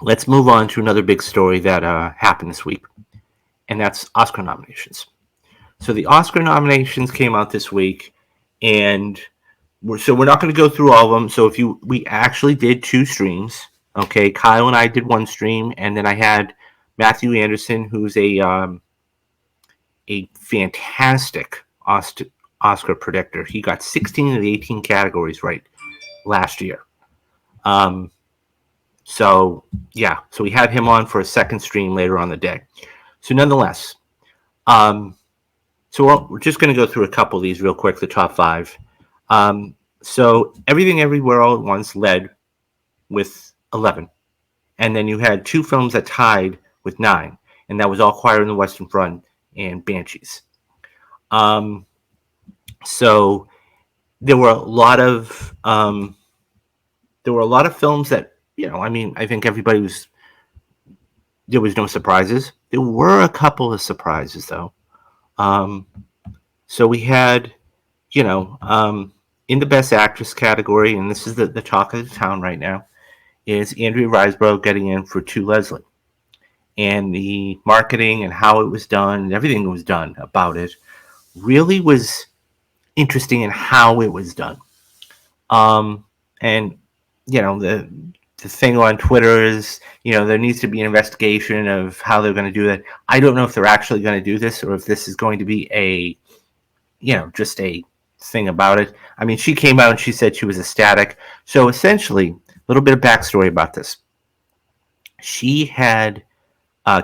let's move on to another big story that happened this week, and that's Oscar nominations. So the Oscar nominations came out this week, and we're not going to go through all of them. So we actually did two streams. Okay, Kyle and I did one stream, and then I had Matthew Anderson, who's a fantastic Oscar predictor. He got 16 of the 18 categories right last year. Um, so yeah, so we had him on for a second stream later on the day. So nonetheless, um, so we're just going to go through a couple of these real quick. The top five. So Everything Everywhere All at Once led with 11, and then you had two films that tied with 9, and that was All Quiet on the Western Front and Banshees. Um, so there were a lot of films that I mean, I think everybody was there was no surprises. There were a couple of surprises though. Um, so we had, in the Best Actress category, and this is the talk of the town right now, is Andrea Riseborough getting in for To Leslie. And the marketing and how it was done, and everything that was done about it, really was interesting in how it was done. And the thing on Twitter is, there needs to be an investigation of how they're going to do that. I don't know if they're actually going to do this or if this is going to be just a thing about it. I mean, she came out and she said she was ecstatic. So essentially, a little bit of backstory about this. She had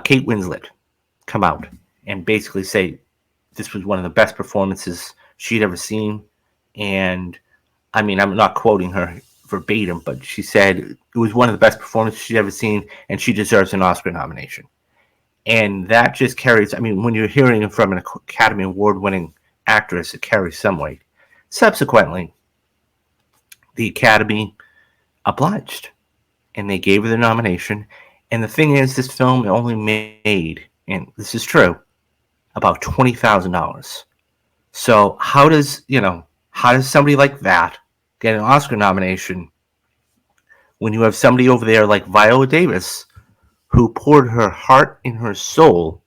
Kate Winslet come out and basically say this was one of the best performances she'd ever seen. And I mean, I'm not quoting her verbatim, but she said it was one of the best performances she'd ever seen, and she deserves an Oscar nomination. And that just carries, I mean, when you're hearing it from an Academy Award winning actress, it carries some weight. Subsequently, the Academy obliged, and they gave her the nomination. And the thing is, this film only made, and this is true, about $20,000. So how does somebody like that get an Oscar nomination when you have somebody over there like Viola Davis, who poured her heart and her soul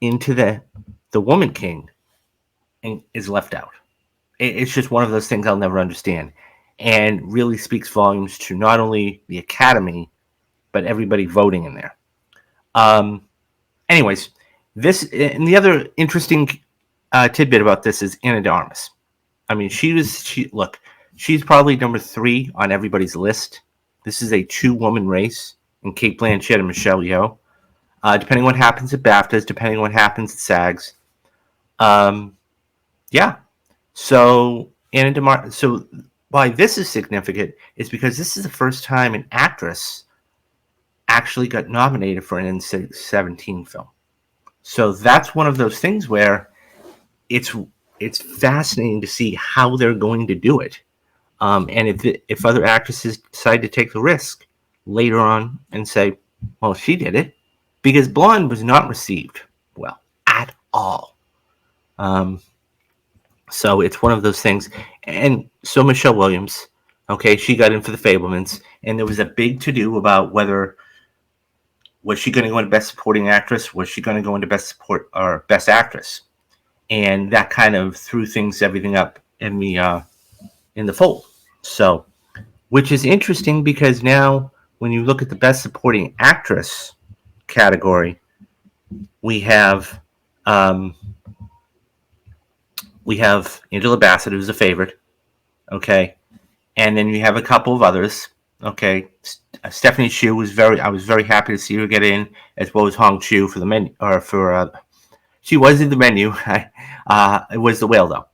into the Woman King, and is left out? It's just one of those things I'll never understand, and really speaks volumes to not only the Academy but everybody voting in there. Anyways, this and the other interesting tidbit about this is Ana de Armas. I mean, she's probably number 3 on everybody's list. This is a 2-woman race in Kate Blanchett and Michelle Yeoh. Depending on what happens at BAFTAs, depending on what happens at SAGs. Yeah. So So why this is significant is because this is the first time an actress actually got nominated for an N-17 film. So that's one of those things where it's fascinating to see how they're going to do it. And if other actresses decide to take the risk later on and say, well, she did it, because Blonde was not received well at all. So it's one of those things. And so Michelle Williams, okay, she got in for The Fabelmans, and there was a big to-do about whether was she going to go into Best Supporting Actress, was she going to go into Best Support or Best Actress, and that kind of threw everything up in the fold. So, which is interesting because now when you look at the Best Supporting Actress category, we have Angela Bassett, who's a favorite, okay, and then you have a couple of others, okay. Stephanie Hsu I was very happy to see her get in, as well as Hong Chu for the menu, she was in the menu. It was The Whale though.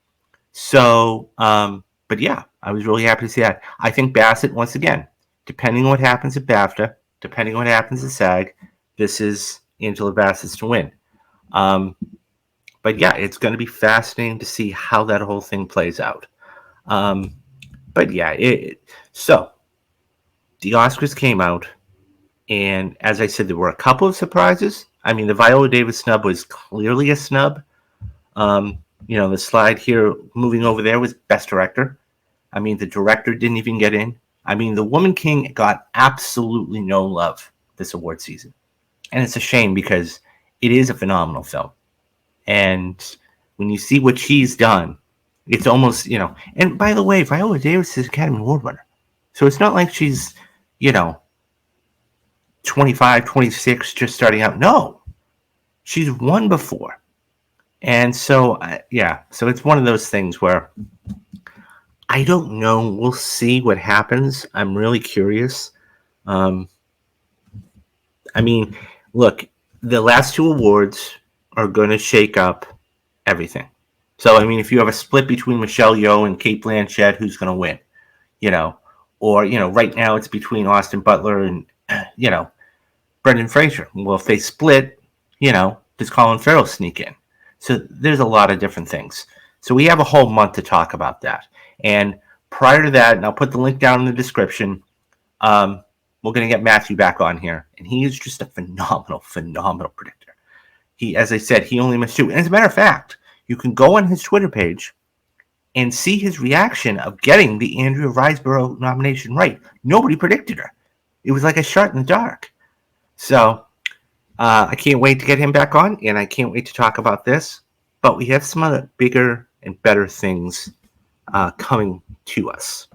So, but yeah, I was really happy to see that. I think Bassett, once again, depending on what happens at BAFTA, depending on what happens at SAG, this is Angela Bassett's to win. But yeah, it's going to be fascinating to see how that whole thing plays out. But yeah, so the Oscars came out, and as I said, there were a couple of surprises. I mean, the Viola Davis snub was clearly a snub. The slide here moving over there was Best Director. I mean, the director didn't even get in. I mean, The Woman King got absolutely no love this award season. And it's a shame because it is a phenomenal film. And when you see what she's done, it's almost, and by the way, Viola Davis is Academy Award winner. So it's not like she's, 25, 26, just starting out. No, she's won before. And so, so it's one of those things where I don't know. We'll see what happens. I'm really curious. I mean, look, the last two awards are going to shake up everything. So, I mean, if you have a split between Michelle Yeoh and Cate Blanchett, who's going to win? Or, right now it's between Austin Butler and, Brendan Fraser. Well, if they split, does Colin Farrell sneak in? So there's a lot of different things. So we have a whole month to talk about that. And prior to that, and I'll put the link down in the description, we're going to get Matthew back on here. And he is just a phenomenal predictor. As I said, he only missed two. And as a matter of fact, you can go on his Twitter page and see his reaction of getting the Andrea Riseborough nomination right. Nobody predicted her. It was like a shot in the dark. So I can't wait to get him back on, and I can't wait to talk about this. But we have some other bigger and better things coming to us.